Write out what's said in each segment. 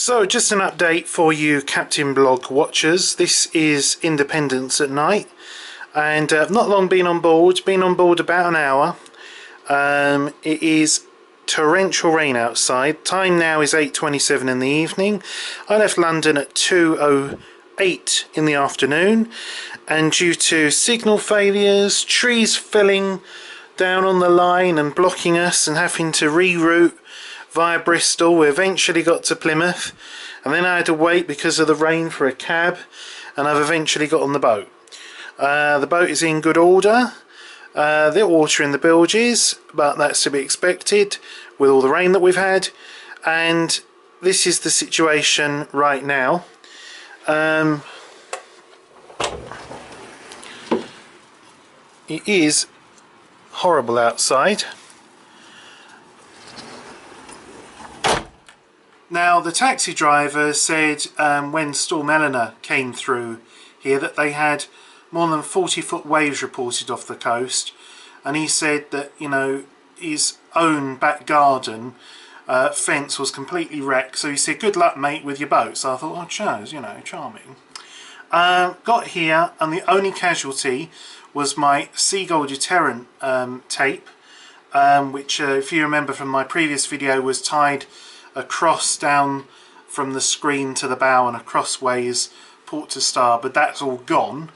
So just an update for you Captain Blog watchers. This is Independence at night, and not long been on board, about an hour. It is torrential rain outside. Time now is 8:27 in the evening. I left London at 2:08 in the afternoon, and due to signal failures, trees filling down on the line and blocking us and having to reroute via Bristol, we eventually got to Plymouth, and then I had to wait because of the rain for a cab, and I've eventually got on the boat. The boat is in good order. There water in the bilges, but that's to be expected with all the rain that we've had, and this is the situation right now. It is horrible outside. Now, the taxi driver said when Storm Elenor came through here that they had more than 40-foot waves reported off the coast, and he said that, you know, his own back garden fence was completely wrecked. So he said, good luck mate with your boat. So I thought, oh cheers, you know, charming. Got here, and the only casualty was my seagull deterrent tape, which if you remember from my previous video was tied across down from the screen to the bow and across ways port to star, but that's all gone.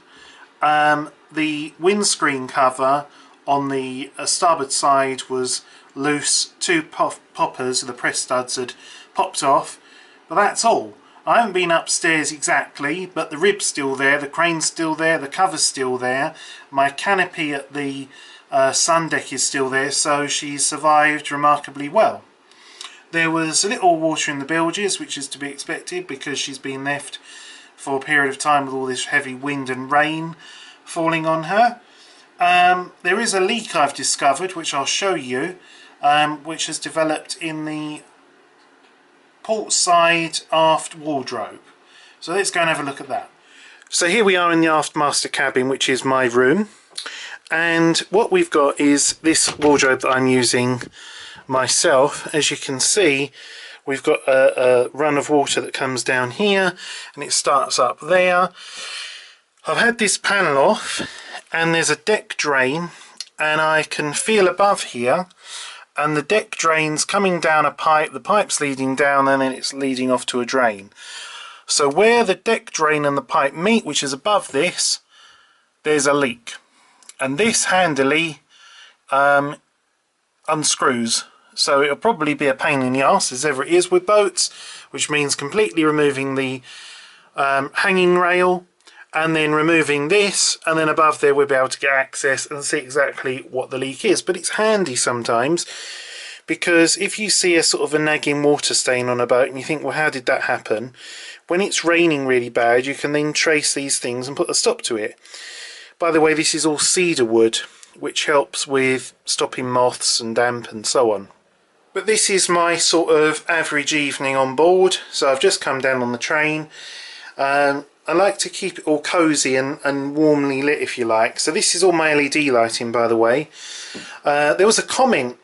The windscreen cover on the starboard side was loose. Two poppers, the press studs, had popped off, but that's all. I haven't been upstairs exactly, but the rib's still there, the crane's still there, the cover's still there, my canopy at the sun deck is still there, so she's survived remarkably well. There was a little water in the bilges, which is to be expected because she's been left for a period of time with all this heavy wind and rain falling on her. There is a leak I've discovered, which I'll show you, which has developed in the port side aft wardrobe. So let's go and have a look at that. So here we are in the aft master cabin, which is my room, and what we've got is this wardrobe that I'm using myself. As you can see, we've got a run of water that comes down here and it starts up there. I've had this panel off, and there's a deck drain, and I can feel above here, and the deck drain's coming down a pipe, the pipe's leading down, and then it's leading off to a drain. So where the deck drain and the pipe meet, which is above this, there's a leak, and this handily unscrews. So it'll probably be a pain in the arse, as ever it is with boats, which means completely removing the hanging rail, and then removing this, and then above there we'll be able to get access and see exactly what the leak is. But it's handy sometimes, because if you see a sort of a nagging water stain on a boat and you think, well, how did that happen? When it's raining really bad, you can then trace these things and put a stop to it. By the way, this is all cedar wood, which helps with stopping moths and damp and so on. But this is my sort of average evening on board. So I've just come down on the train. I like to keep it all cosy and warmly lit, if you like. So this is all my LED lighting, by the way. There was a comment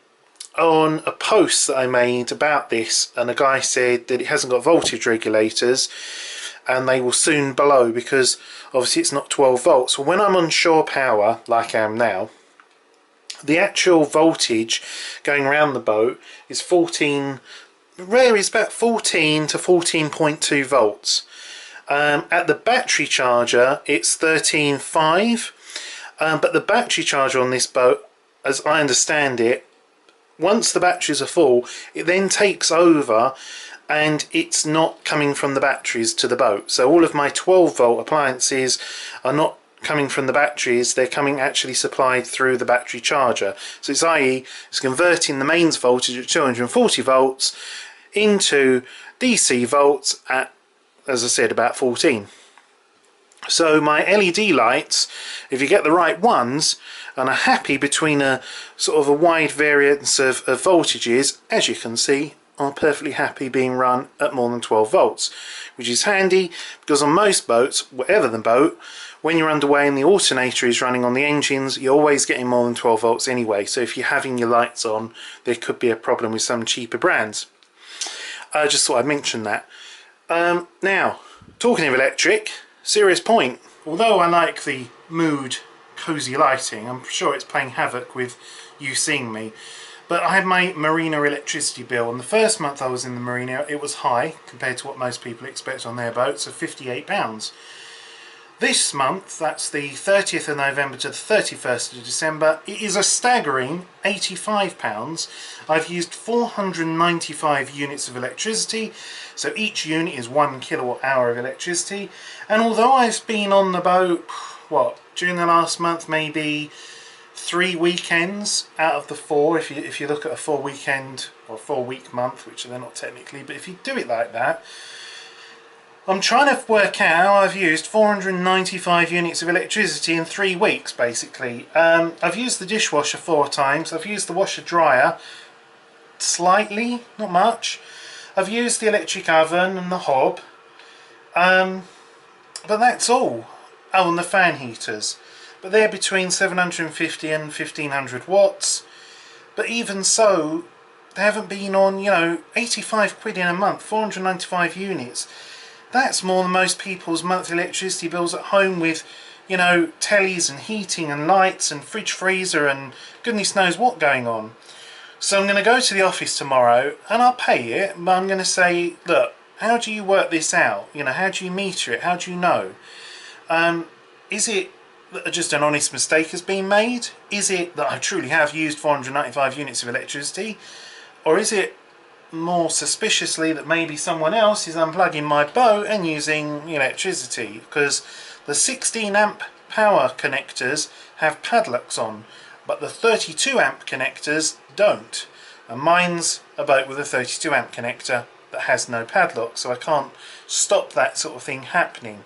on a post that I made about this, and a guy said that it hasn't got voltage regulators and they will soon blow because obviously it's not 12 volts. Well, when I'm on shore power, like I am now, the actual voltage going around the boat is 14 to 14.2 volts. At the battery charger it's 13.5, but the battery charger on this boat, as I understand it, once the batteries are full, it then takes over and it's not coming from the batteries to the boat. So all of my 12 volt appliances are not coming from the batteries, they're coming actually supplied through the battery charger. So it's i.e. it's converting the mains voltage at 240 volts into DC volts at, as I said, about 14. So my LED lights, if you get the right ones and are happy between a sort of a wide variance of voltages, as you can see, are perfectly happy being run at more than 12 volts, which is handy because on most boats, whatever the boat, when you're underway and the alternator is running on the engines, you're always getting more than 12 volts anyway. So if you're having your lights on, there could be a problem with some cheaper brands. I just thought I'd mention that. Now, talking of electric, serious point. Although I like the mood cosy lighting, I'm sure it's playing havoc with you seeing me. But I had my marina electricity bill, and the first month I was in the marina it was high compared to what most people expect on their boats, of £58. This month, that's the 30th of November to the 31st of December, it is a staggering £85. I've used 495 units of electricity, so each unit is 1 kilowatt hour of electricity. And although I've been on the boat, during the last month, maybe 3 weekends out of the 4, if you look at a 4 weekend or 4 week month, which they're not technically, but if you do it like that, I'm trying to work out how I've used 495 units of electricity in 3 weeks, basically. I've used the dishwasher 4 times, I've used the washer dryer slightly, not much. I've used the electric oven and the hob, but that's all. Oh, and the fan heaters. But they're between 750 and 1500 watts. But even so, they haven't been on, 85 quid in a month, 495 units. That's more than most people's monthly electricity bills at home with, tellies and heating and lights and fridge freezer and goodness knows what going on. So I'm going to go to the office tomorrow and I'll pay it, but I'm going to say, look, how do you work this out? How do you meter it? How do you know? Is it that just an honest mistake has been made? Is it that I truly have used 495 units of electricity? Or is it more suspiciously that maybe someone else is unplugging my boat and using electricity? Because the 16 amp power connectors have padlocks on, but the 32 amp connectors don't. And mine's a boat with a 32 amp connector that has no padlock, so I can't stop that sort of thing happening.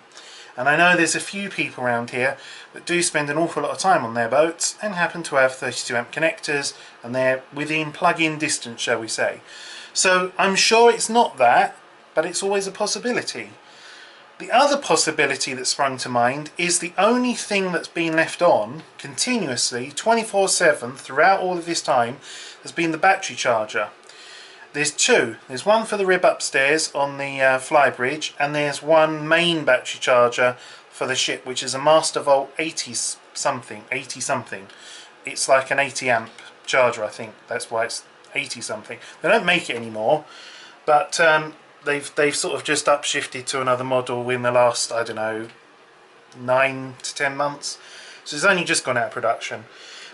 And I know there's a few people around here that do spend an awful lot of time on their boats and happen to have 32 amp connectors, and they're within plug-in distance, shall we say. So I'm sure it's not that, but it's always a possibility. The other possibility that sprung to mind is the only thing that's been left on continuously 24/7 throughout all of this time has been the battery charger. There's two. There's one for the rib upstairs on the flybridge, and there's one main battery charger for the ship, which is a Mastervolt 80 something. It's like an 80 amp charger, I think. That's why it's 80 something. They don't make it anymore, but they've sort of just upshifted to another model in the last, I don't know, 9 to 10 months. So it's only just gone out of production.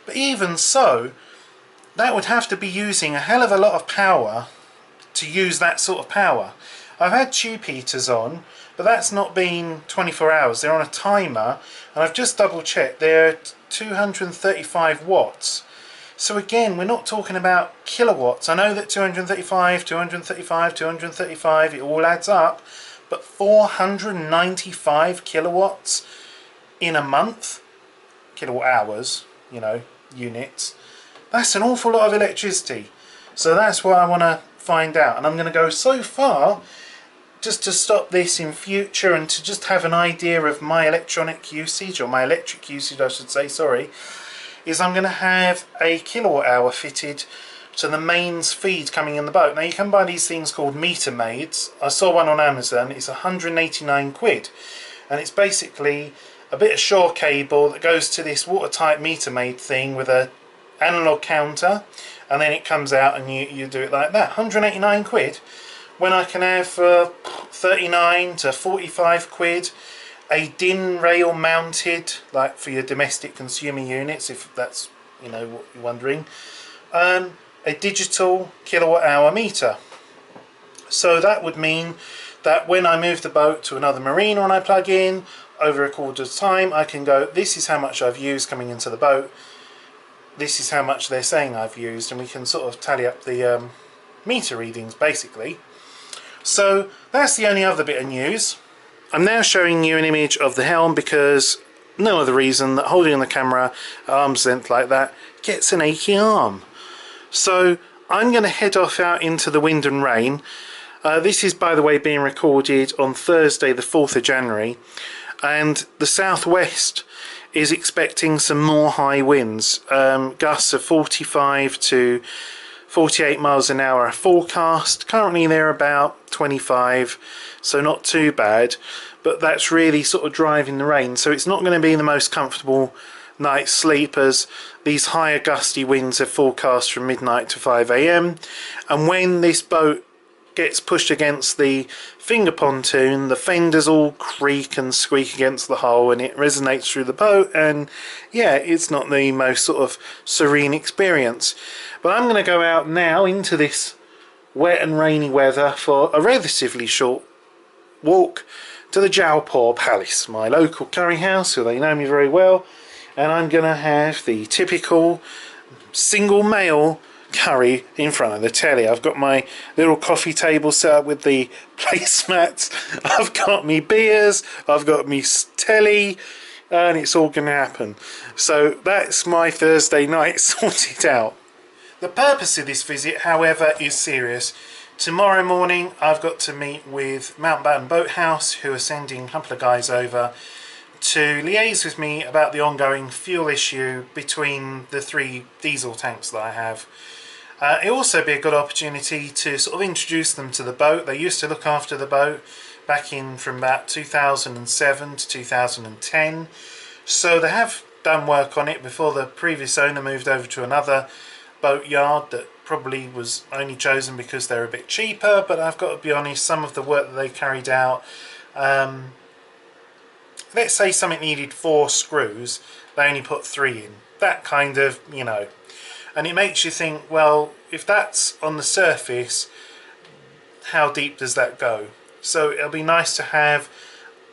But even so, that would have to be using a hell of a lot of power to use that sort of power. I've had tube heaters on, but that's not been 24 hours. They're on a timer, and I've just double checked. They're 235 watts. So again, we're not talking about kilowatts. I know that 235, 235, 235, it all adds up, but 495 kilowatts in a month, kilowatt hours, units, that's an awful lot of electricity. So that's what I want to find out, and I'm going to go so far just to stop this in future and to just have an idea of my electronic usage, or my electric usage I should say, sorry, is I'm going to have a kilowatt hour fitted to the mains feed coming in the boat. Now you can buy these things called meter maids. I saw one on Amazon. It's 189 quid, and it's basically a bit of shore cable that goes to this watertight meter maid thing with a analog counter, and then it comes out and you do it like that. 189 quid, when I can have 39 to 45 quid a DIN rail mounted, like for your domestic consumer units, if that's what you're wondering, a digital kilowatt hour meter. So that would mean that when I move the boat to another marina and I plug in, over a quarter's time I can go, this is how much I've used coming into the boat, this is how much they're saying I've used, and we can sort of tally up the meter readings basically. So that's the only other bit of news. I'm now showing you an image of the helm because no other reason that holding the camera at arm's length like that gets an achy arm. So I'm going to head off out into the wind and rain. This is, by the way, being recorded on Thursday the 4th of January, and the southwest is expecting some more high winds, gusts of 45 to 48 miles an hour forecast. Currently they're about 25, so not too bad, but that's really sort of driving the rain, so it's not going to be the most comfortable night's sleep, as these higher gusty winds are forecast from midnight to 5 AM, and when this boat gets pushed against the finger pontoon, the fenders all creak and squeak against the hull and it resonates through the boat, and yeah, it's not the most sort of serene experience. But I'm going to go out now into this wet and rainy weather for a relatively short walk to the Jaipur Palace, my local curry house, so they know me very well, and I'm going to have the typical single male curry in front of the telly. I've got my little coffee table set up with the placemats, I've got me beers, I've got me telly, and it's all going to happen. So that's my Thursday night sorted out. The purpose of this visit, however, is serious. Tomorrow morning I've got to meet with Mount Batten Boathouse, who are sending a couple of guys over to liaise with me about the ongoing fuel issue between the 3 diesel tanks that I have. It'll also be a good opportunity to sort of introduce them to the boat. They used to look after the boat back in from about 2007 to 2010. So they have done work on it before the previous owner moved over to another boat yard that probably was only chosen because they're a bit cheaper. But I've got to be honest, some of the work that they carried out, let's say something needed 4 screws, they only put 3 in. That kind of, you know. And it makes you think, well, if that's on the surface, how deep does that go? So it'll be nice to have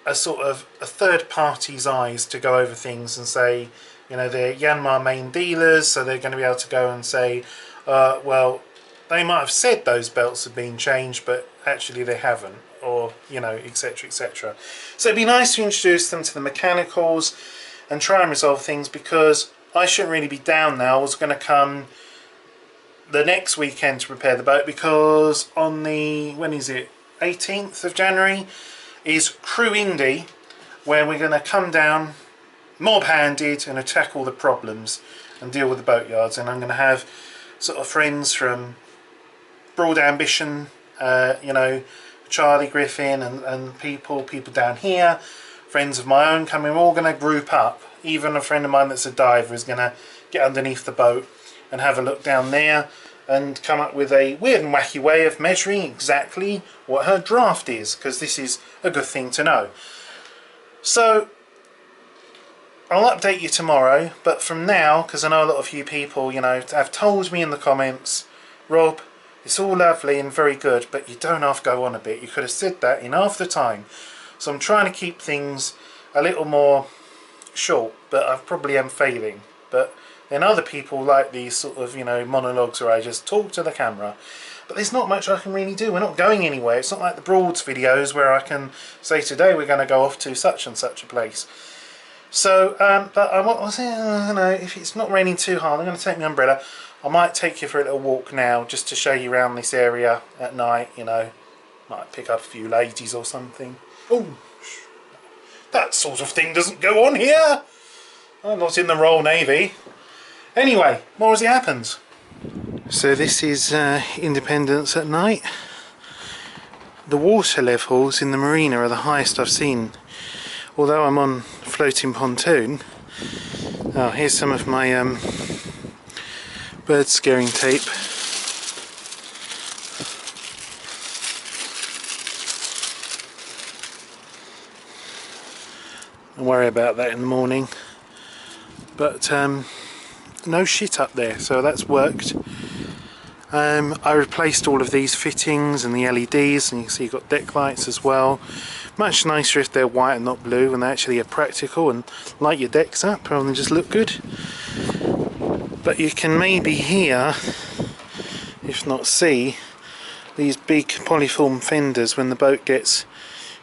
a sort of a third party's eyes to go over things and say, you know, they're Yanmar main dealers, so they're going to be able to go and say, well, they might have said those belts have been changed, but actually they haven't, or, you know, etc, etc. So it'd be nice to introduce them to the mechanicals and try and resolve things, because I shouldn't really be down now. I was going to come the next weekend to prepare the boat, because on the, when is it, 18th of January is Crew Indy, where we're going to come down mob-handed and attack all the problems and deal with the boatyards. And I'm going to have sort of friends from Broad Ambition, you know, Charlie Griffin and people down here, friends of my own coming. We're all going to group up. Even a friend of mine that's a diver is going to get underneath the boat and have a look down there and come up with a weird and wacky way of measuring exactly what her draft is, because this is a good thing to know. So I'll update you tomorrow, but from now, because I know a lot of you people, you know, have told me in the comments, Rob, it's all lovely and very good, but you don't have to go on a bit. You could have said that in half the time. So I'm trying to keep things a little more short, but I probably am failing. But then other people like these sort of, you know, monologues where I just talk to the camera. But there's not much I can really do. We're not going anywhere. It's not like the Broads videos where I can say today we're going to go off to such and such a place. So, but I was saying, you know, if it's not raining too hard, I'm going to take my umbrella. I might take you for a little walk now, just to show you around this area at night, you know. Might pick up a few ladies or something. Oh, that sort of thing doesn't go on here. I'm not in the Royal Navy. Anyway, more as it happens. So this is Independence at night. The water levels in the marina are the highest I've seen. Although I'm on floating pontoon. Oh, here's some of my bird scaring tape. Don't worry about that in the morning. But no shit up there, so that's worked. I replaced all of these fittings and the LEDs, and you can see you've got deck lights as well. Much nicer if they're white and not blue, and they actually are practical and light your decks up rather than just look good. But you can maybe hear, if not see, these big polyform fenders when the boat gets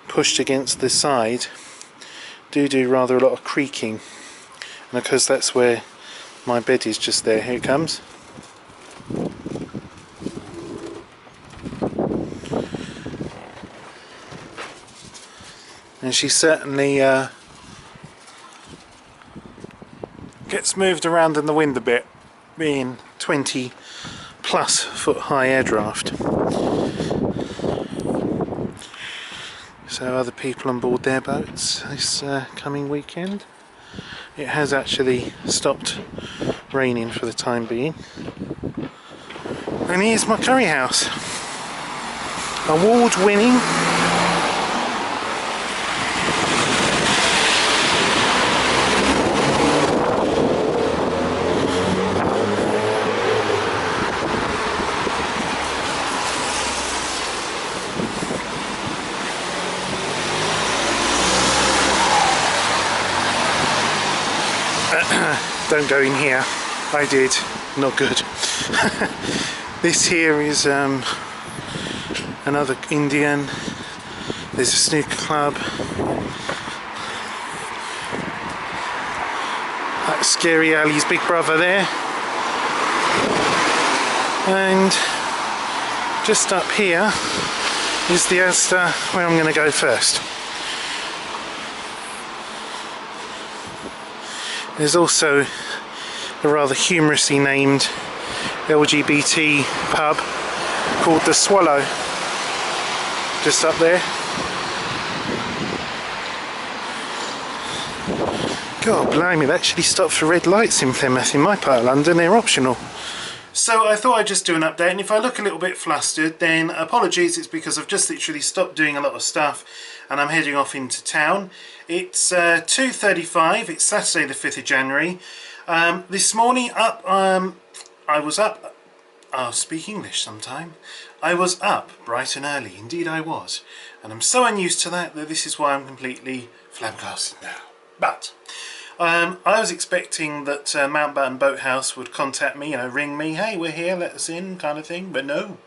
pushed against the side do rather a lot of creaking. And of course that's where my bed is, just there. Here it comes. And she certainly gets moved around in the wind a bit, being 20 plus foot high air draft. So other people on board their boats this coming weekend. It has actually stopped raining for the time being. And here's my curry house. Award-winning. Don't go in here. I did. Not good. This here is another Indian. There's a snooker club. That's Scary Ali's big brother there. And just up here is the Asda where I'm going to go first. There's also a rather humorously named LGBT pub called The Swallow, just up there. God blimey, they actually stop for red lights in Plymouth. In my part of London, they're optional. So I thought I'd just do an update, and if I look a little bit flustered, then apologies, it's because I've just literally stopped doing a lot of stuff and I'm heading off into town. It's 2:35, it's Saturday the 5th of January. This morning I was up, I'll speak English sometime. I was up bright and early, indeed I was. And I'm so unused to that this is why I'm completely flabbergasted now. But I was expecting that Mount Batten Boathouse would contact me, you know, ring me, hey, we're here, let us in, kind of thing, but no.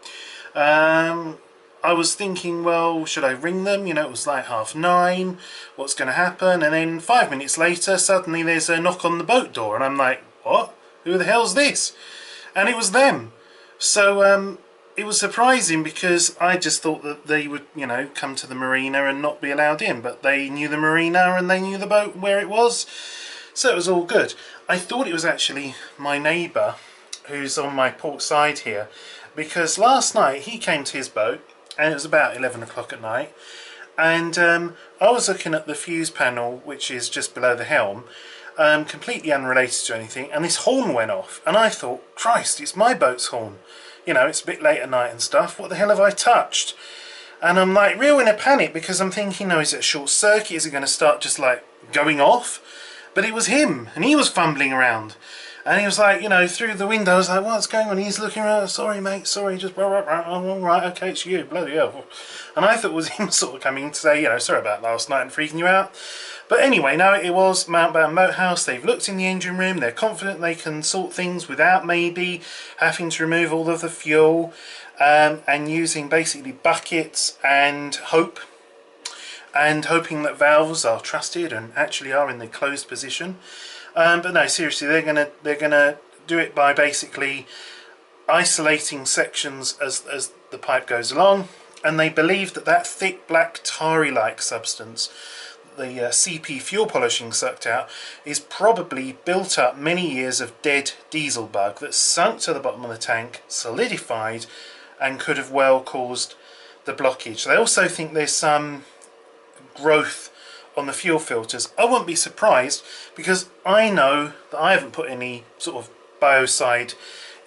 I was thinking, well, should I ring them? You know, it was like 9:30, what's going to happen? And then 5 minutes later, suddenly there's a knock on the boat door, and I'm like, what? Who the hell's this? And it was them. So it was surprising because I just thought that they would, you know, come to the marina and not be allowed in, but they knew the marina and they knew the boat where it was, so it was all good. I thought it was actually my neighbour who's on my port side here, because last night he came to his boat and it was about 11 o'clock at night, and I was looking at the fuse panel, which is just below the helm, completely unrelated to anything, and this horn went off and I thought, Christ, it's my boat's horn. You know, it's a bit late at night and stuff. What the hell have I touched? And I'm like real in a panic because I'm thinking, no, is it a short circuit? Is it going to start just like going off? But it was him, and he was fumbling around. And he was like, you know, through the window, I was like, what's going on? He's looking around, sorry mate, sorry, just blah, blah, blah. Oh, all right, okay, it's you, bloody hell. And I thought it was him sort of coming to say, you know, sorry about last night and freaking you out. But anyway, no, it was Mount Batten Boathouse. They've looked in the engine room. They're confident they can sort things without maybe having to remove all of the fuel, and using basically buckets and hope, and hoping that valves are trusted and actually are in the closed position. But no, seriously, they're gonna do it by basically isolating sections as the pipe goes along, and they believe that that thick black tarry-like substance the CP fuel polishing sucked out is probably built up many years of dead diesel bug that sunk to the bottom of the tank, solidified, and could have well caused the blockage. They also think there's some growth on the fuel filters. I wouldn't be surprised, because I know that I haven't put any sort of biocide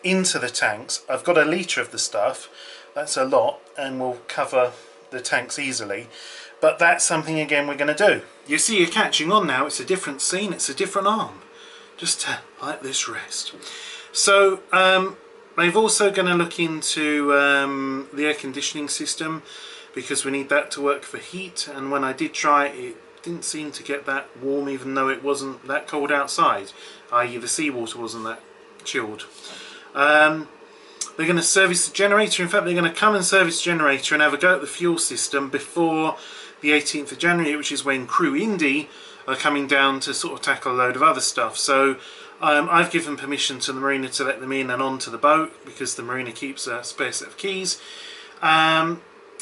into the tanks. I've got a litre of the stuff, that's a lot, and will cover the tanks easily. But that's something again we're going to do. You see, you're catching on now. It's a different scene. It's a different arm. Just to let this rest. So they've also going to look into the air conditioning system, because we need that to work for heat. And when I did try it, it didn't seem to get that warm, even though it wasn't that cold outside. I.e. the seawater wasn't that chilled. They're going to service the generator. In fact, they're going to come and service the generator and have a go at the fuel system before the 18th of January, which is when Crew Indy are coming down to sort of tackle a load of other stuff. So I've given permission to the marina to let them in and onto the boat, because the marina keeps a spare set of keys. And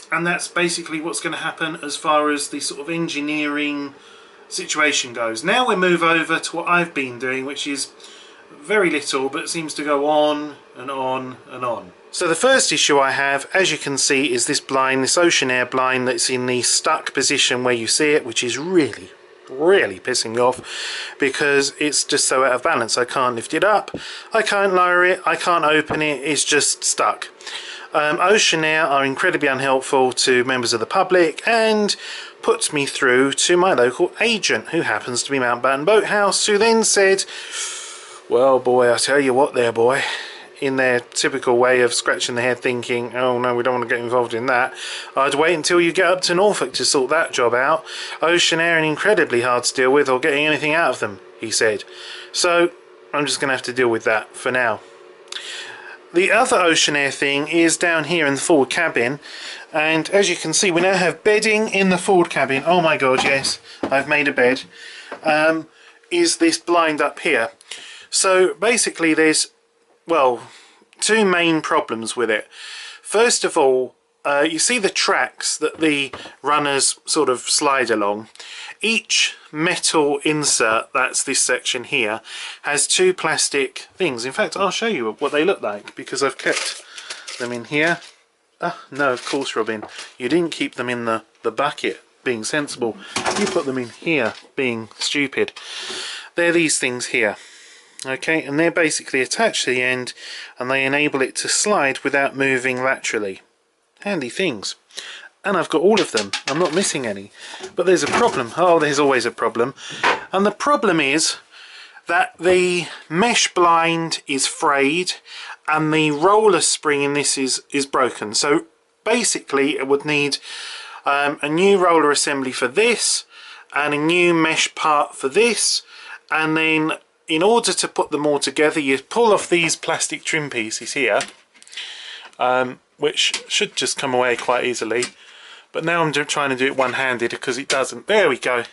that's basically what's going to happen as far as the sort of engineering situation goes. Now we move over to what I've been doing, which is very little, but it seems to go on and on and on. So the first issue I have, as you can see, is this blind, this ocean air blind that's in the stuck position where you see it, which is really pissing me off because it's just so out of balance. I can't lift it up, I can't lower it, I can't open it, it's just stuck. Ocean air are incredibly unhelpful to members of the public and puts me through to my local agent, who happens to be Mount Batten Boathouse, who then said, well boy, I tell you what there boy, in their typical way of scratching their head thinking, oh no, we don't want to get involved in that. I'd wait until you get up to Norfolk to sort that job out. Ocean air are incredibly hard to deal with, or getting anything out of them, he said. So I'm just going to have to deal with that for now. The other ocean air thing is down here in the forward cabin, and as you can see we now have bedding in the forward cabin. Oh my god, yes, I've made a bed. Is this blind up here. So basically there's, well, two main problems with it. First of all, you see the tracks that the runners sort of slide along. Each metal insert, that's this section here, has two plastic things. In fact, I'll show you what they look like because I've kept them in here. No, of course, Robin, you didn't keep them in the bucket, being sensible. You put them in here, being stupid. They're these things here. Okay, and they're basically attached to the end and they enable it to slide without moving laterally. Handy things. And I've got all of them, I'm not missing any. But there's a problem. Oh, there's always a problem. And the problem is that the mesh blind is frayed and the roller spring in this is broken. So basically it would need a new roller assembly for this and a new mesh part for this, and then in order to put them all together you pull off these plastic trim pieces here, which should just come away quite easily, but now I'm trying to do it one-handed because it doesn't. There we go.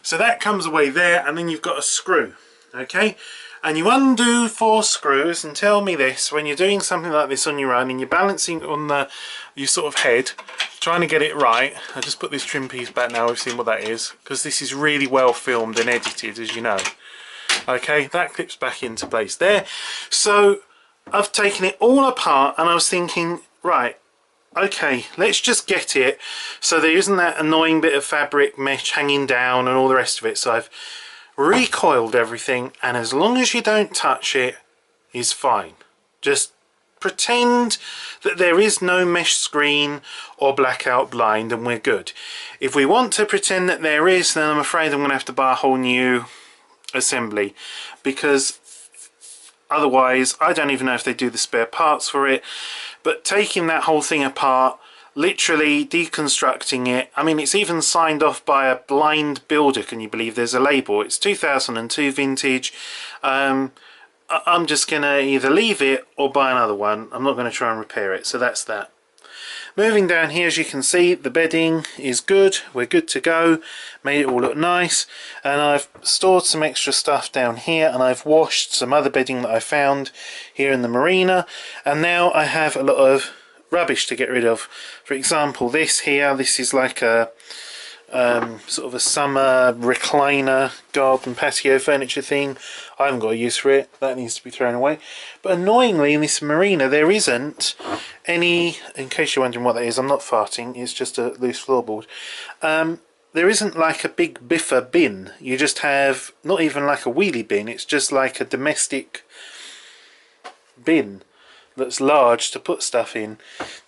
So that comes away there, and then you've got a screw, okay, and you undo 4 screws. And tell me this, when you're doing something like this on your own and you're balancing on your sort of head, trying to get it right. I just put this trim piece back now, we've seen what that is, because this is really well filmed and edited, as you know. Okay, that clips back into place there. So I've taken it all apart and I was thinking, right, okay, let's just get it so there isn't that annoying bit of fabric mesh hanging down and all the rest of it. So I've recoiled everything, and as long as you don't touch it is fine. Just pretend that there is no mesh screen or blackout blind and we're good. If we want to pretend that there is, then I'm afraid I'm going to have to buy a whole new assembly, because otherwise I don't even know if they do the spare parts for it. But taking that whole thing apart, literally deconstructing it, I mean it's even signed off by a blind builder, can you believe? There's a label, it's 2002 vintage. I'm just gonna either leave it or buy another one. I'm not going to try and repair it, so that's that. Moving down here, as you can see, the bedding is good, we're good to go, made it all look nice, and I've stored some extra stuff down here, and I've washed some other bedding that I found here in the marina, and now I have a lot of rubbish to get rid of. For example, this here, this is like a sort of a summer recliner garden patio furniture thing. I haven't got a use for it, that needs to be thrown away. But annoyingly in this marina there isn't any, in case you're wondering what that is, I'm not farting, it's just a loose floorboard. There isn't like a big biffer bin, you just have not even like a wheelie bin, it's just like a domestic bin that's large to put stuff in.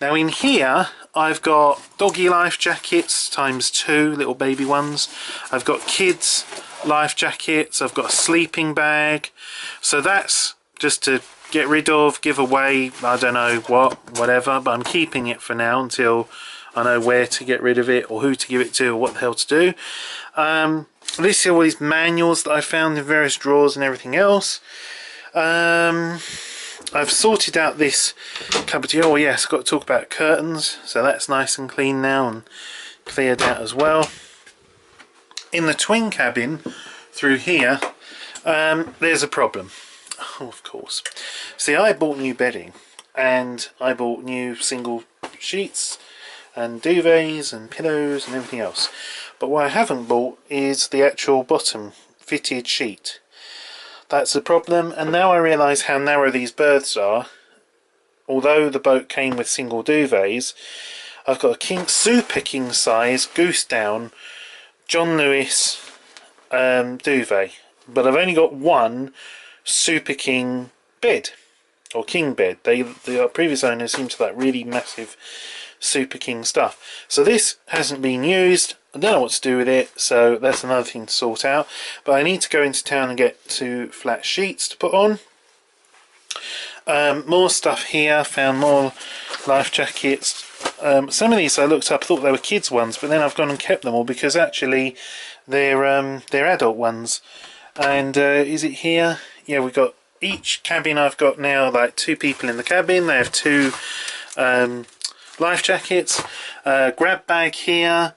Now in here I've got doggy life jackets ×2, little baby ones. I've got kids life jackets, I've got a sleeping bag. So that's just to get rid of, give away, I don't know what, whatever, but I'm keeping it for now until I know where to get rid of it or who to give it to or what the hell to do. This are all these manuals that I found in various drawers and everything else. I've sorted out this cupboard here. Oh yes, I've got to talk about curtains, so that's nice and clean now and cleared out as well. In the twin cabin through here, there's a problem. Oh, of course. See, I bought new bedding and I bought new single sheets and duvets and pillows and everything else, but what I haven't bought is the actual bottom fitted sheet. That's the problem. And now I realise how narrow these berths are. Although the boat came with single duvets, I've got a super king size goose down John Lewis duvet, but I've only got one super king bed, or king bed. The previous owners seem to like really massive super king stuff. So this hasn't been used. I don't know what to do with it, so that's another thing to sort out. But I need to go into town and get 2 flat sheets to put on. More stuff here. Found more life jackets. Some of these I looked up, thought they were kids ones, but then I've gone and kept them all because actually they're adult ones. And is it here? Yeah, we've got each cabin. I've got now like 2 people in the cabin. They have 2 life jackets. Grab bag here.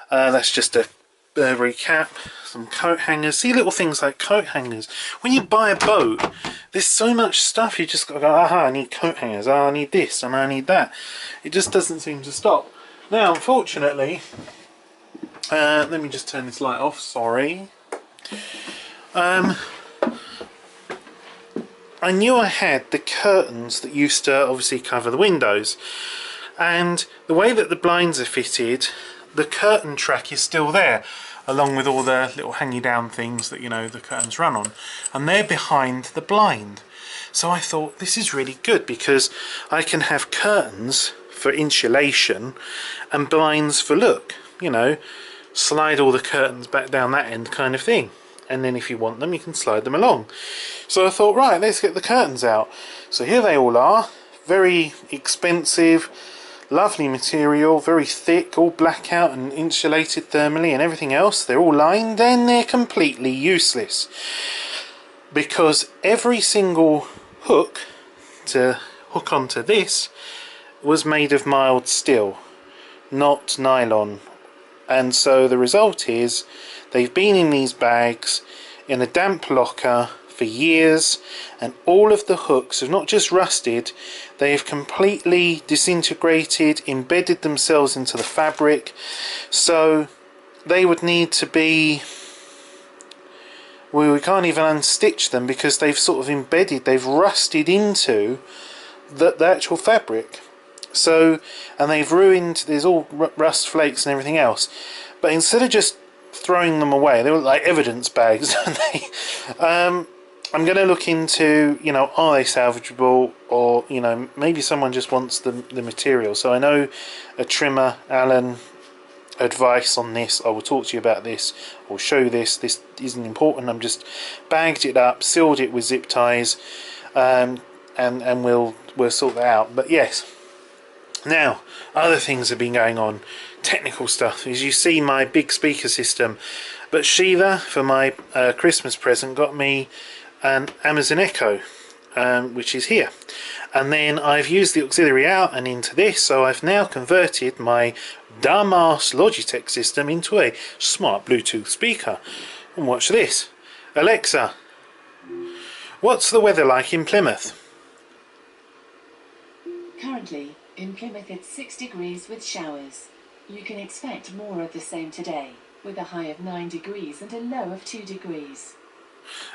That's just a recap. Some coat hangers. See, little things like coat hangers. When you buy a boat, there's so much stuff. You just got to go, aha, I need coat hangers. Oh, I need this and I need that. It just doesn't seem to stop. Now, unfortunately, let me just turn this light off. Sorry. I knew I had the curtains that used to obviously cover the windows, and the way that the blinds are fitted, the curtain track is still there, along with all the little hanging down things that, you know, the curtains run on, and they're behind the blind. So I thought this is really good because I can have curtains for insulation and blinds for look, you know, slide all the curtains back down that end kind of thing, and then if you want them you can slide them along. So I thought, right, let's get the curtains out. So here they all are, very expensive, lovely material, very thick, all blackout and insulated thermally and everything else. They're all lined, and they're completely useless because every single hook to hook onto this was made of mild steel, not nylon. And so the result is they've been in these bags in a damp locker for years, and all of the hooks have not just rusted, they have completely disintegrated, embedded themselves into the fabric. So they would need to be, well, we can't even unstitch them because they've sort of embedded, they've rusted into the actual fabric. So, and they've ruined, there's all rust flakes and everything else. But instead of just throwing them away, they were like evidence bags, don't they? I'm going to look into, you know, are they salvageable, or, you know, maybe someone just wants the material. So I know a trimmer, Alan, advice on this. I will talk to you about this. I will show you this. This isn't important. I'm just bagged it up, sealed it with zip ties, and we'll sort that out. But yes. Now, other things have been going on. Technical stuff. As you see, my big speaker system. But Sheila, for my Christmas present, got me an Amazon Echo, which is here. And then I've used the auxiliary out and into this, so I've now converted my dumbass Logitech system into a smart Bluetooth speaker. And watch this. Alexa, what's the weather like in Plymouth? Currently, in Plymouth it's 6 degrees with showers. You can expect more of the same today, with a high of 9 degrees and a low of 2 degrees.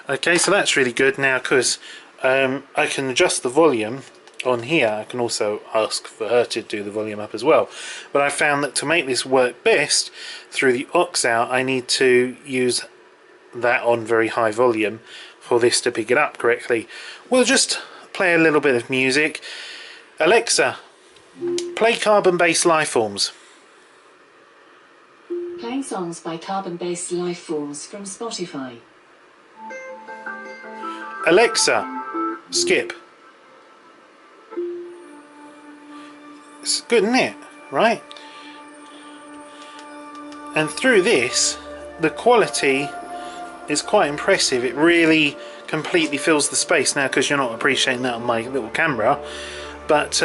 Okay, so that's really good now, because I can adjust the volume on here. I can also ask for her to do the volume up as well. But I found that to make this work best through the aux out, I need to use that on very high volume for this to pick it up correctly. We'll just play a little bit of music. Alexa, play Carbon-Based Lifeforms. Playing songs by Carbon-Based Lifeforms from Spotify. Alexa, skip. It's good, isn't it? Right? And through this, the quality is quite impressive. It really completely fills the space now, because you're not appreciating that on my little camera. But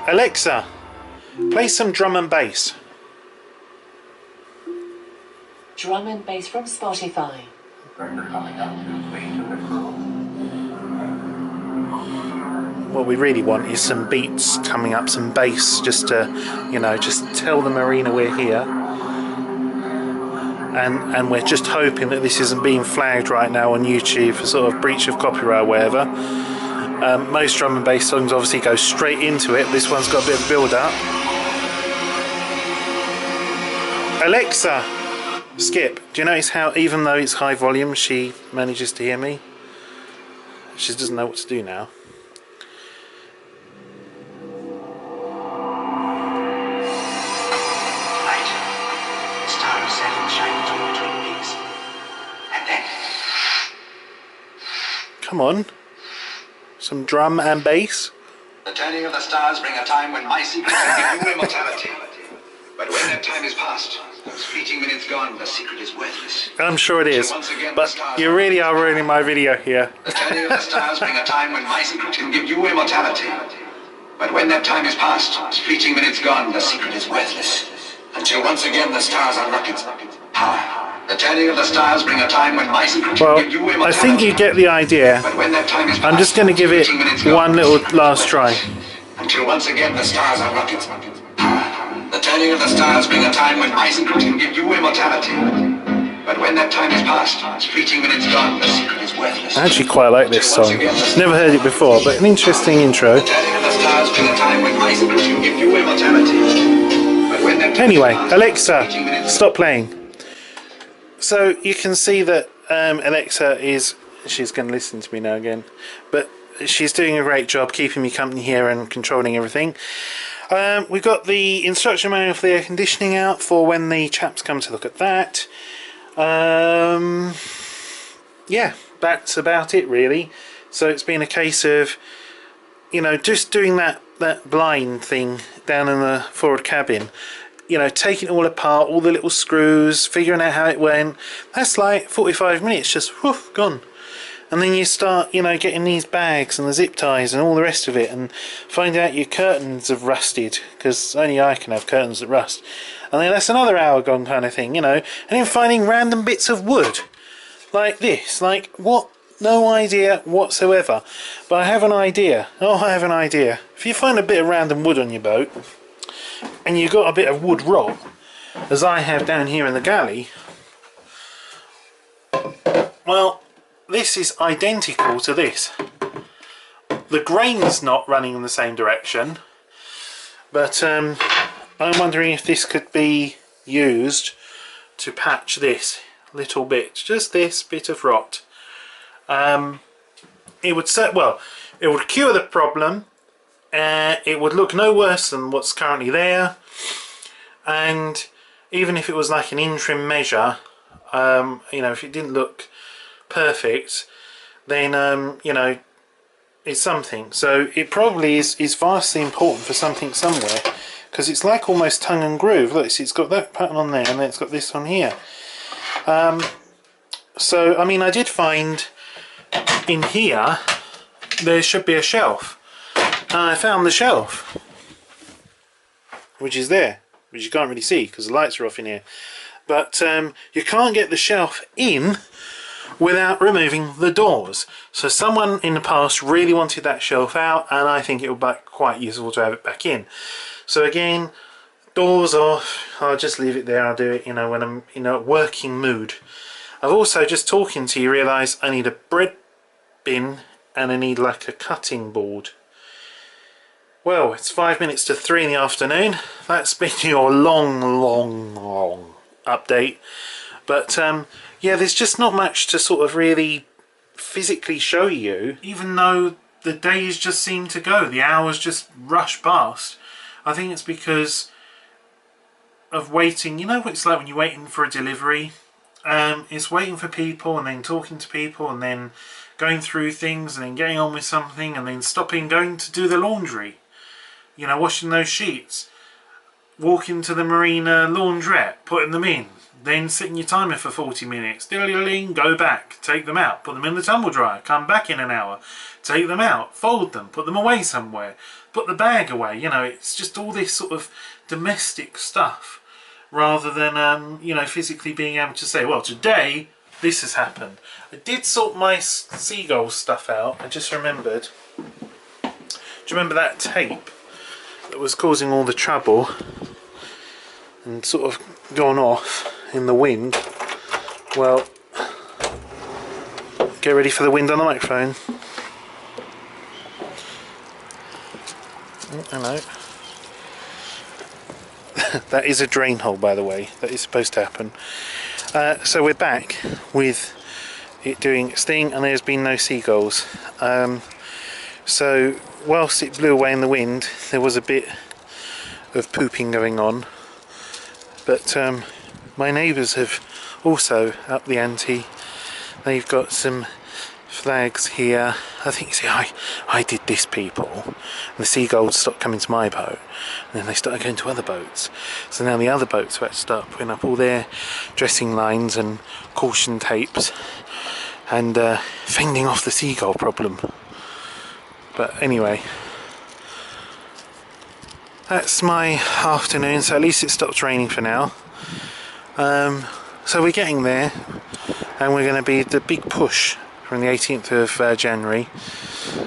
Alexa, play some drum and bass. Drum and bass from Spotify. What we really want is some beats coming up, some bass, just to, you know, just tell the marina we're here. and we're just hoping that this isn't being flagged right now on YouTube for sort of breach of copyright or whatever. Most drum and bass songs obviously go straight into it. This one's got a bit of build up. Alexa, skip. Do you notice how even though it's high volume she manages to hear me? She doesn't know what to do now. Come on. Some drum and bass. The turning of the stars bring a time when my secret can give you immortality. But when that time is past, those fleeting minutes gone, the secret is worthless. I'm sure it is. But you really are ruining my video here. The turning of the stars bring a time when my secret can give you immortality. But when that time is past, those fleeting minutes gone, the secret is worthless. Until once again the stars are rockets. Power. The turning of the stars bring a time when my secret can give you immortality. I think you get the idea. But when that time is past, I'm just going to give it one little last try. Until once again the stars are rockets. Power. The turning of the stars bring a time when my secret can give you immortality. But when that time is past, its fleeting minutes gone, the secret is worthless. I actually quite like this song. Never heard it before, but an interesting intro. The turning of the stars bring a time when my secret can give you immortality. But when that time Anyway, is past, Alexa, stop playing. So you can see that Alexa she's going to listen to me now again, but she's doing a great job keeping me company here and controlling everything. We've got the instruction manual for the air conditioning out for when the chaps come to look at that. Yeah, that's about it really. So it's been a case of, you know, just doing that blind thing down in the forward cabin. You know, taking it all apart, all the little screws, figuring out how it went. That's like 45 minutes, just whoof, gone. And then you start, you know, getting these bags and the zip ties and all the rest of it, and find out your curtains have rusted, because only I can have curtains that rust. And then that's another hour gone kind of thing, you know. And then finding random bits of wood, like this, like what? No idea whatsoever. But I have an idea. Oh, I have an idea. If you find a bit of random wood on your boat, and you've got a bit of wood rot, as I have down here in the galley, well, this is identical to this. The grain's not running in the same direction, but I'm wondering if this could be used to patch this little bit, just this bit of rot. It would it would cure the problem. It would look no worse than what's currently there, and even if it was like an interim measure, you know, if it didn't look perfect, then you know, it's something. So it probably is vastly important for something somewhere, because it's like almost tongue and groove. Look, it's got that pattern on there, and then it's got this on here. So I mean, I did find in here there should be a shelf. I found the shelf, which is there, which you can't really see because the lights are off in here. But you can't get the shelf in without removing the doors. So someone in the past really wanted that shelf out, and I think it would be quite useful to have it back in. So again, doors off. I'll just leave it there. I'll do it, you know, when I'm in a working mood. I've also, just talking to you, realised I need a bread bin and I need like a cutting board. Well, it's 5 minutes to 3 in the afternoon. That's been your long update. But yeah, there's just not much to sort of really physically show you, even though the days just seem to go, the hours just rush past. I think it's because of waiting. You know what it's like when you're waiting for a delivery? It's waiting for people and then talking to people and then going through things and then getting on with something and then stopping, going to do the laundry. You know, washing those sheets, walking to the marina laundrette, putting them in, then setting your timer for 40 minutes, go back, take them out, put them in the tumble dryer, come back in an hour, take them out, fold them, put them away somewhere, put the bag away. You know, it's just all this sort of domestic stuff, rather than, you know, physically being able to say, well, today this has happened. I did sort my seagull stuff out. I just remembered. Do you remember that tape that was causing all the trouble and sort of gone off in the wind? Well, get ready for the wind on the microphone. Oh, hello. That is a drain hole, by the way. That is supposed to happen. So we're back with it doing its thing, and there's been no seagulls. So whilst it blew away in the wind, there was a bit of pooping going on. But my neighbours have also upped the ante. They've got some flags here. I think, see, I did this, people. And the seagulls stopped coming to my boat, and then they started going to other boats. So now the other boats have had to start putting up all their dressing lines and caution tapes and fending off the seagull problem. But anyway, that's my afternoon, so at least it stopped raining for now. So we're getting there, and we're going to be the big push from the 18th of January,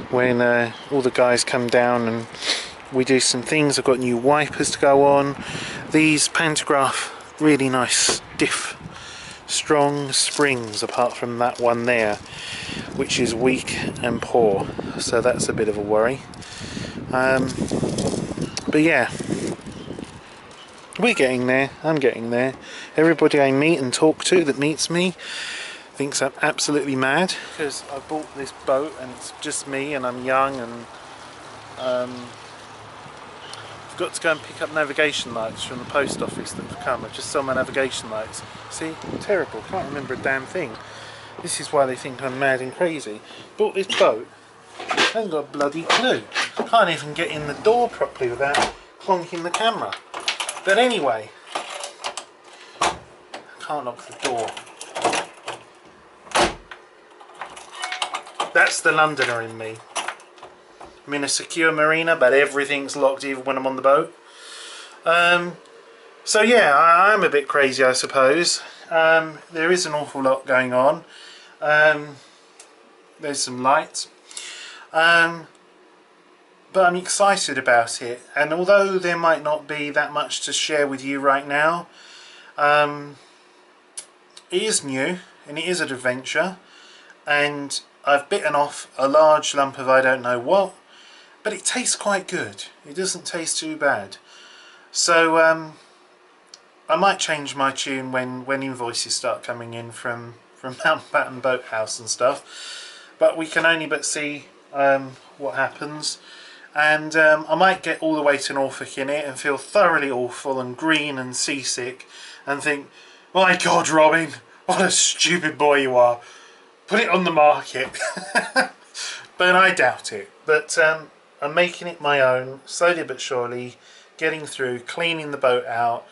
when all the guys come down and we do some things. I've got new wipers to go on. These pantograph really nice stiff strong springs, apart from that one there which is weak and poor, so that's a bit of a worry. But yeah, we're getting there. I'm getting there. Everybody I meet and talk to that meets me thinks I'm absolutely mad because I bought this boat and it's just me and I'm young, and I've got to go and pick up navigation lights from the post office that have come. I've just sold my navigation lights. See, terrible, can't remember a damn thing. This is why they think I'm mad and crazy. Bought this boat, I haven't got a bloody clue. Can't even get in the door properly without clonking the camera. But anyway, can't lock the door. That's the Londoner in me. I'm in a secure marina, but everything's locked even when I'm on the boat. So yeah, I'm a bit crazy, I suppose. There is an awful lot going on. There's some lights. But I'm excited about it. And although there might not be that much to share with you right now, it is new and it is an adventure. And I've bitten off a large lump of I don't know what, but it tastes quite good. It doesn't taste too bad. So I might change my tune when invoices start coming in from Mount Batten Boathouse and stuff, but we can only but see what happens. And I might get all the way to Norfolk in it and feel thoroughly awful and green and seasick and think, my God, Robin, what a stupid boy you are. Put it on the market. But I doubt it. But I'm making it my own, slowly but surely, getting through, cleaning the boat out,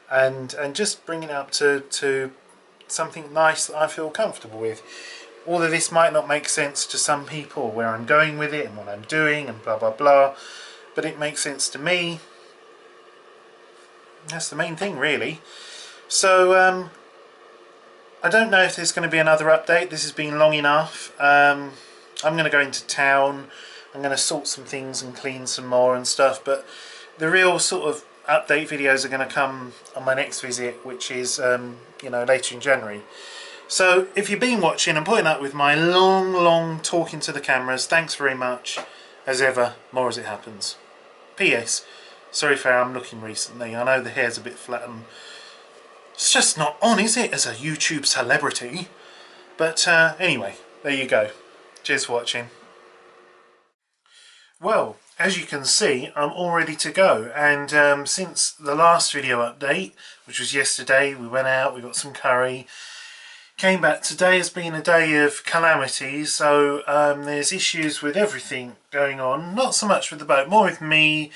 and just bringing it up to something nice that I feel comfortable with. All of this might not make sense to some people, where I'm going with it and what I'm doing and blah blah blah, but it makes sense to me. That's the main thing, really. So I don't know if there's going to be another update. This has been long enough. I'm going to go into town. I'm going to sort some things and clean some more and stuff, but the real sort of update videos are going to come on my next visit, which is you know, later in January. So if you've been watching and putting up with my long talking to the cameras, thanks very much. As ever, more as it happens. P.S. Sorry for how I'm looking recently. I know the hair's a bit flattened. It's just not on, is it, as a YouTube celebrity? But anyway, there you go. Cheers for watching. Well, as you can see, I'm all ready to go. And since the last video update, which was yesterday, we went out, we got some curry, came back. Today has been a day of calamity, so there's issues with everything going on. Not so much with the boat, more with me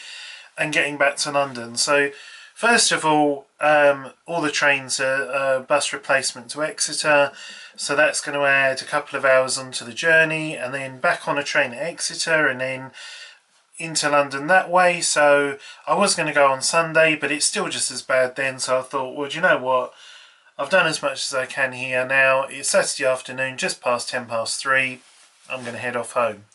and getting back to London. So first of all the trains are bus replacement to Exeter, so that's going to add a couple of hours onto the journey, and then back on a train at Exeter and then into London that way. So I was going to go on Sunday, but it's still just as bad then, so I thought, well, do you know what, I've done as much as I can here now. It's Saturday afternoon, just past 3:10. I'm going to head off home.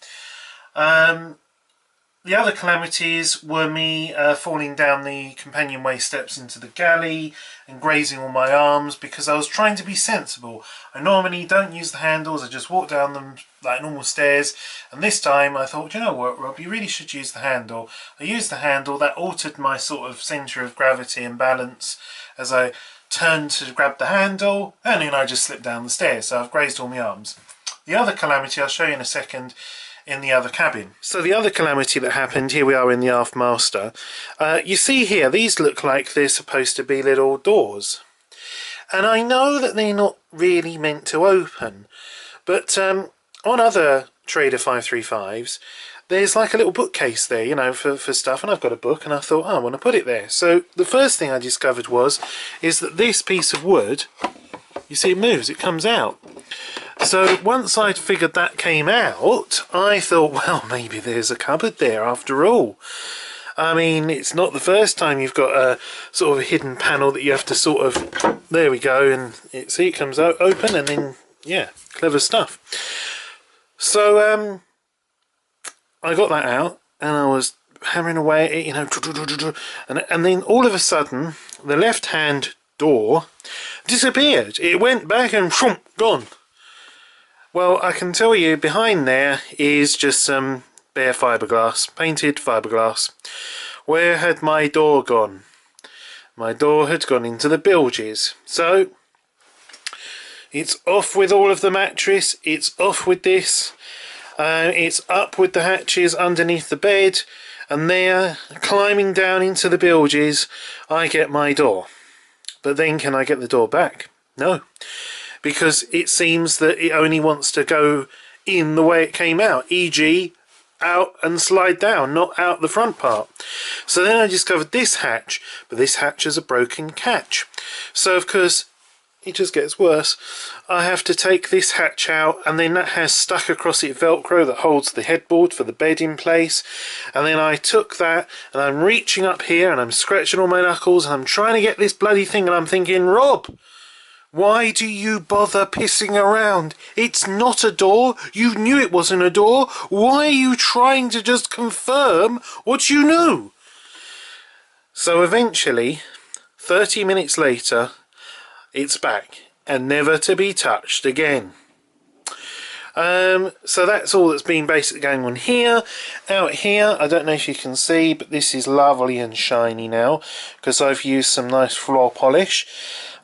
The other calamities were me falling down the companionway steps into the galley and grazing all my arms because I was trying to be sensible. I normally don't use the handles, I just walk down them like normal stairs, and this time I thought, you know what, Rob, you really should use the handle. I used the handle, that altered my sort of centre of gravity and balance as I turned to grab the handle, and then I just slipped down the stairs, so I've grazed all my arms. The other calamity I'll show you in a second in the other cabin. So the other calamity that happened, here we are in the aft master. You see here, these look like they're supposed to be little doors. And I know that they're not really meant to open, but on other Trader 535s, there's like a little bookcase there, you know, for stuff, and I've got a book, and I thought, oh, I want to put it there. So the first thing I discovered is that this piece of wood, you see it moves, it comes out. So once I'd figured that came out, I thought, well, maybe there's a cupboard there after all. I mean, it's not the first time you've got a sort of a hidden panel that you have to sort of, there we go, and see it comes out open, and then, yeah, clever stuff. So I got that out, and I was hammering away at it, you know, and then all of a sudden, the left-hand door disappeared. It went back and shoom, gone. Well, I can tell you behind there is just some bare fiberglass, painted fiberglass. Where had my door gone? My door had gone into the bilges. So it's off with all of the mattress, it's off with this, it's up with the hatches underneath the bed, and there, climbing down into the bilges, I get my door. But then can I get the door back? No. Because it seems that it only wants to go in the way it came out, e.g. out and slide down, not out the front part. So then I discovered this hatch, but this hatch has a broken catch. So of course, it just gets worse. I have to take this hatch out, and then that has stuck across it Velcro that holds the headboard for the bed in place. And then I took that, and I'm reaching up here, and I'm scratching all my knuckles, and I'm trying to get this bloody thing, and I'm thinking, Rob, why do you bother pissing around? It's not a door. You knew it wasn't a door. Why are you trying to just confirm what you knew? So eventually, 30 minutes later, it's back and never to be touched again. So that's all that's been basically going on here. Out here, I don't know if you can see, but this is lovely and shiny now because I've used some nice floor polish.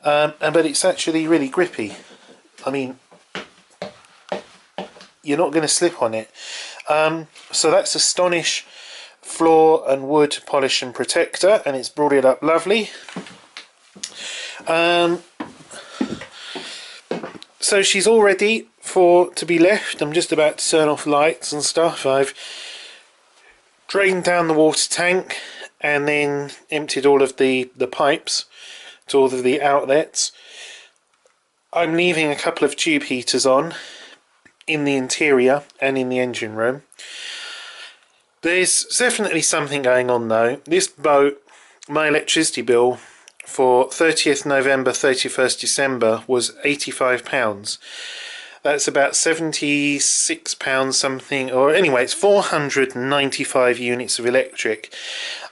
But it's actually really grippy. I mean, you're not going to slip on it. So that's Astonish floor and wood polish and protector, and it's brought it up lovely. So she's all ready to be left. I'm just about to turn off lights and stuff. I've drained down the water tank and then emptied all of the pipes to all of the outlets. I'm leaving a couple of tube heaters on in the interior and in the engine room. There's definitely something going on though. This boat, my electricity bill for 30th November, 31st December was £85. That's about £76 something, or anyway, it's 495 units of electric.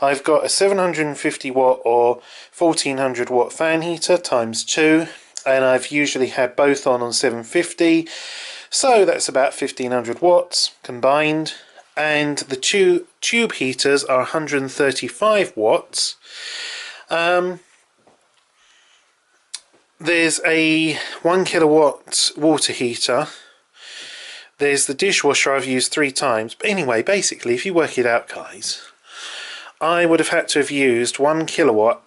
I've got a 750 watt or 1400 watt fan heater times 2, and I've usually had both on 750, so that's about 1500 watts combined. And the tube heaters are 135 watts. There's a 1 kilowatt water heater. There's the dishwasher I've used 3 times. But anyway, basically, if you work it out, guys, I would have had to have used 1 kilowatt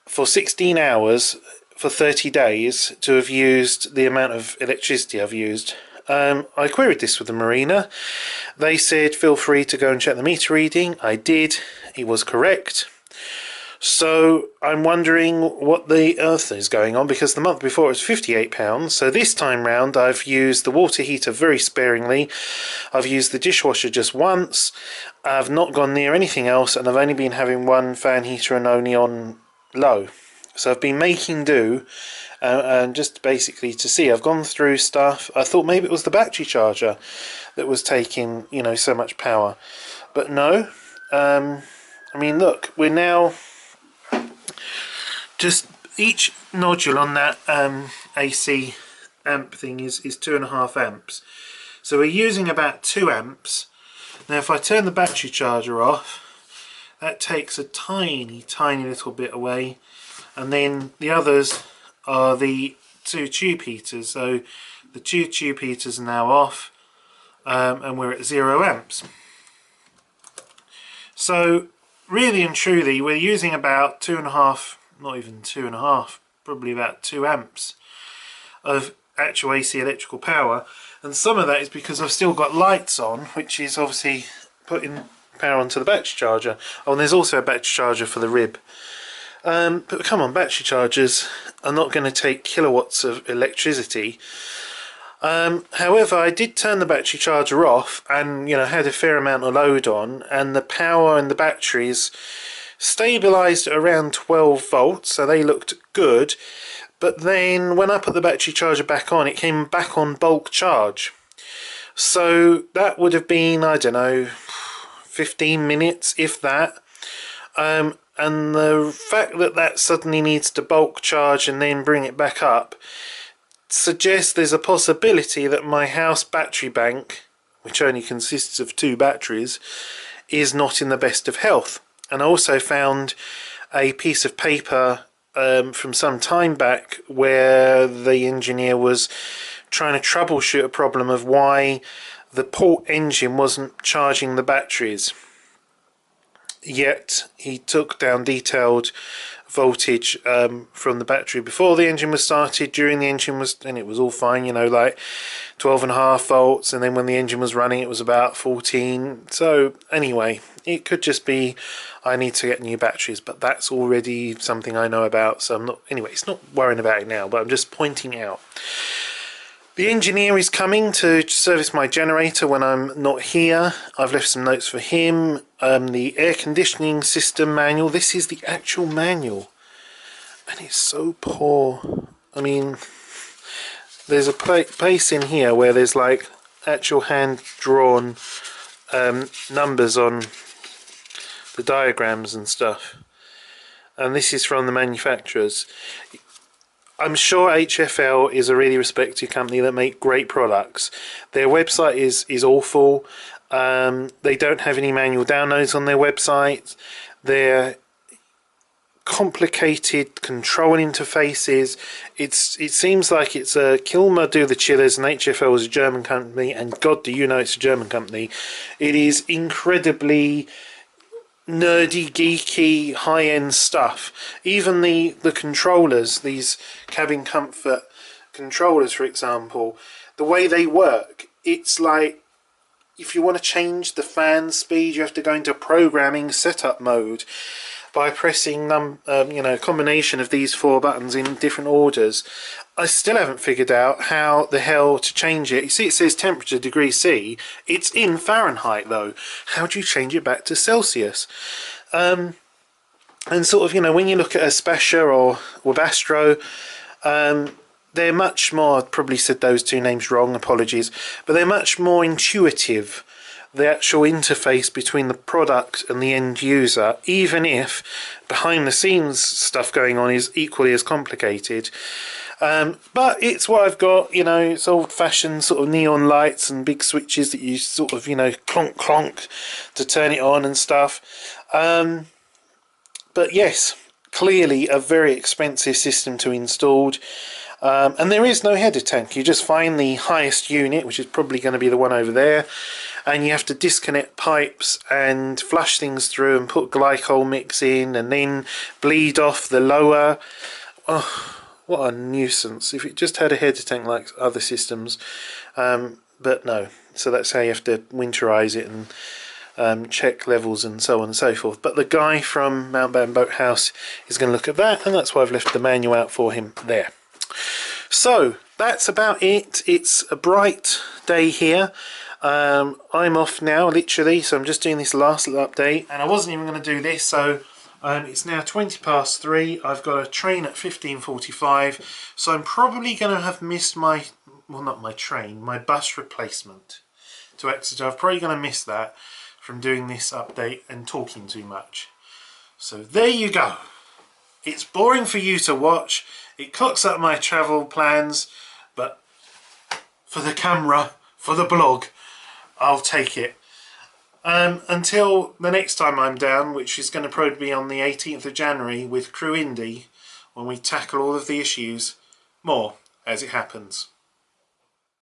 for 16 hours for 30 days to have used the amount of electricity I've used. I queried this with the marina. They said feel free to go and check the meter reading. I did. It was correct. So I'm wondering what the earth is going on, because the month before it was £58. So this time round I've used the water heater very sparingly. I've used the dishwasher just once. I've not gone near anything else, and I've only been having one fan heater and only on low. So I've been making do, and just basically to see. I've gone through stuff. I thought maybe it was the battery charger that was taking, you know, so much power, but no. I mean, look, we're now just each nodule on that AC amp thing is 2.5 amps. So we're using about 2 amps. Now if I turn the battery charger off, that takes a tiny little bit away, and then the others are the 2 tube heaters. So the 2 tube heaters are now off, and we're at 0 amps. So really and truly we're using about 2.5, not even 2.5, probably about 2 amps of actual AC electrical power, and some of that is because I've still got lights on, which is obviously putting power onto the battery charger. Oh, and there's also a battery charger for the rib. But come on, battery chargers are not going to take kilowatts of electricity. However, I did turn the battery charger off and, you know, had a fair amount of load on, and the power in the batteries stabilized at around 12 volts, so they looked good. But then when I put the battery charger back on, it came back on bulk charge. So that would have been, I don't know, 15 minutes, if that. And the fact that that suddenly needs to bulk charge and then bring it back up suggests there's a possibility that my house battery bank, which only consists of 2 batteries, is not in the best of health. And I also found a piece of paper from some time back where the engineer was trying to troubleshoot a problem of why the port engine wasn't charging the batteries. Yet he took down detailed voltage from the battery before the engine was started, during the engine was, and it was all fine, you know, like 12.5 volts, and then when the engine was running it was about 14. So anyway, it could just be I need to get new batteries, but that's already something I know about, so I'm not, anyway, it's not worrying about it now, but I'm just pointing out. The engineer is coming to service my generator when I'm not here. I've left some notes for him. The air conditioning system manual. This is the actual manual. And it's so poor. I mean, there's a place in here where there's like actual hand-drawn numbers on the diagrams and stuff. And this is from the manufacturers. I'm sure HFL is a really respected company that make great products. Their website is awful. They don't have any manual downloads on their website. Their complicated control interfaces. It seems like it's a Kilmer do the chillers and HFL is a German company, and God do you know it's a German company. It is incredibly nerdy, geeky, high-end stuff. Even the controllers, these cabin comfort controllers for example, the way they work, it's like if you want to change the fan speed you have to go into programming setup mode by pressing you know, a combination of these 4 buttons in different orders. I still haven't figured out how the hell to change it. You see it says temperature degree C. It's in Fahrenheit though. How do you change it back to Celsius? And sort of, you know, when you look at a Spasha or Webasto, they're much more, I probably said those 2 names wrong, apologies, but they're much more intuitive. The actual interface between the product and the end user, even if behind the scenes stuff going on is equally as complicated. But it's what I've got, you know, it's old-fashioned sort of neon lights and big switches that you sort of, you know, clonk clonk to turn it on and stuff. But yes, clearly a very expensive system to install. And there is no header tank. You just find the highest unit, which is probably going to be the one over there, and you have to disconnect pipes and flush things through and put glycol mix in and then bleed off the lower. Oh, what a nuisance. If it just had a header tank like other systems, but no. So that's how you have to winterize it and check levels and so on and so forth. But the guy from Mount Batten Boathouse is going to look at that, and that's why I've left the manual out for him there. So that's about it. It's a bright day here. I'm off now, literally, so I'm just doing this last little update, and I wasn't even going to do this, so It's now 3:20. I've got a train at 15:45, so I'm probably going to have missed my, well, not my train, my bus replacement to Exeter. I'm probably going to miss that from doing this update and talking too much. So there you go. It's boring for you to watch. It clocks up my travel plans, but for the camera, for the blog, I'll take it. Until the next time I'm down, which is going to probably be on the 18th of January with Crew Indy, when we tackle all of the issues, more as it happens.